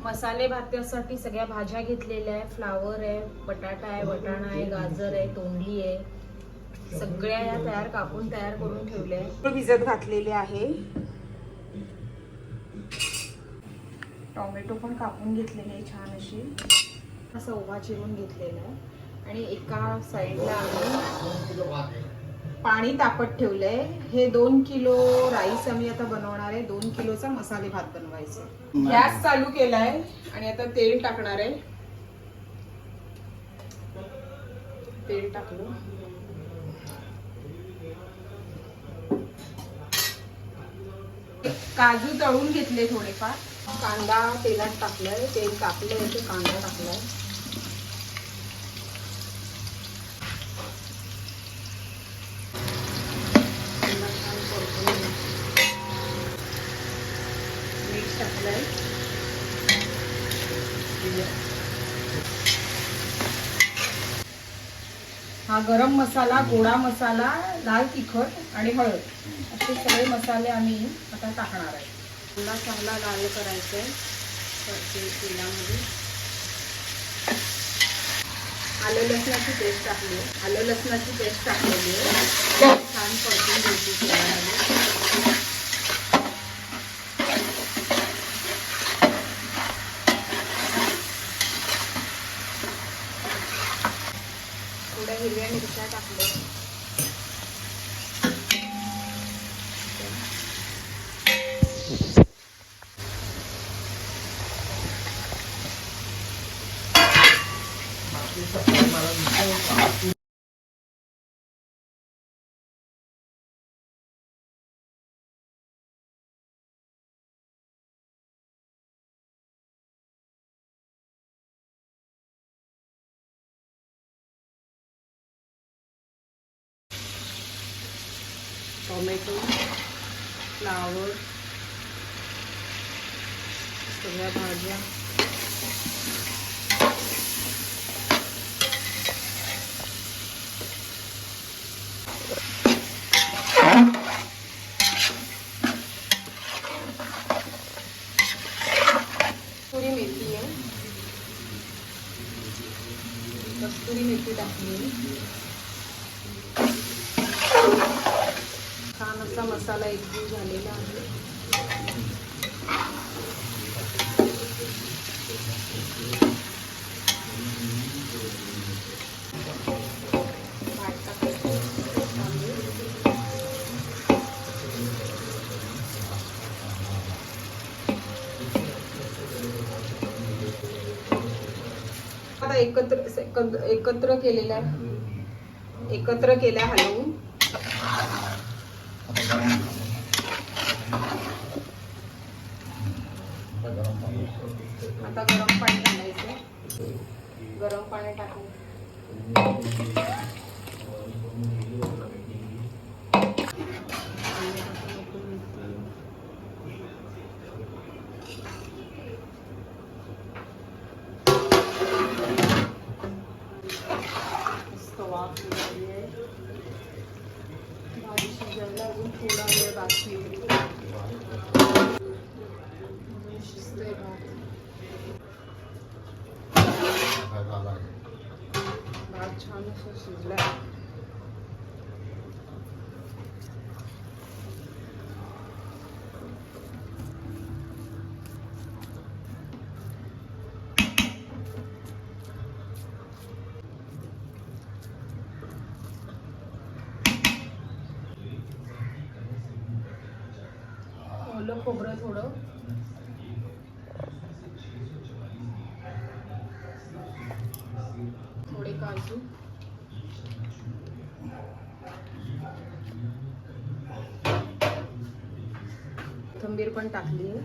मसाले भातासाठी सगळ्या भाज्या घेतलेल्या आहे. फ्लावर आहे, बटाटा आहे, वटाणा आहे, गाजर आहे, तोंडली आहे. सगळ्या या तयार करून ठेवल्या आहे. भिजत घातलेले आहे. टोमॅटो पण कापून घेतलेले आहे छान अशी. असा उभा चिरून घेतलेला आहे आणि एका साईडला आम्ही पाणी तापत ठेवलंय. हे 2 किलो राईस आम्ही आता बनवणार आहे. 2 किलोचा मसाले भात बनवायचा. गॅस चालू केलाय आणि आता तेल टाकणार आहे. तेल टाकलं. काजू तळून घेतले थोडेफार. कांदा तेलात टाकलाय. तेल टाकलंय ते कांदा टाकलाय. मीठ टाकलंय. हा गरम मसाला, गोडा मसाला, लाल तिखट आणि हळद असे सगळे मसाले आम्ही आता टाकणार आहे. कांदा चांगला लाल करायचा आहे तेलामध्ये. आलं लसणाची पेस्ट टाकली. आलं लसणाची पेस्ट टाकलेली आहे. छान परतून घ्यायची तेलामध्ये. थोड्या हिरव्या मिरच्या टाकल्या. टोमॅटो, फ्लावर, सगळ्या भाज्या कस्तुरी मेथी आहे. कस्तुरी मेथी टाकली. छान असा मसाला एकजीव झालेला आहे. आता एकत्र केलेल्या हलवून आता गरम पाणी घालायचं. गरम पाणी टाकून वाफ निघाली आहे. भाजी शिजायला अजून थोडा वेळ बाकी आहे. शिजतंय भात छान असं शिजलाय. ओलं खोबरं थोडं, थोडे काजू, कोथिंबीर पण टाकली आहे.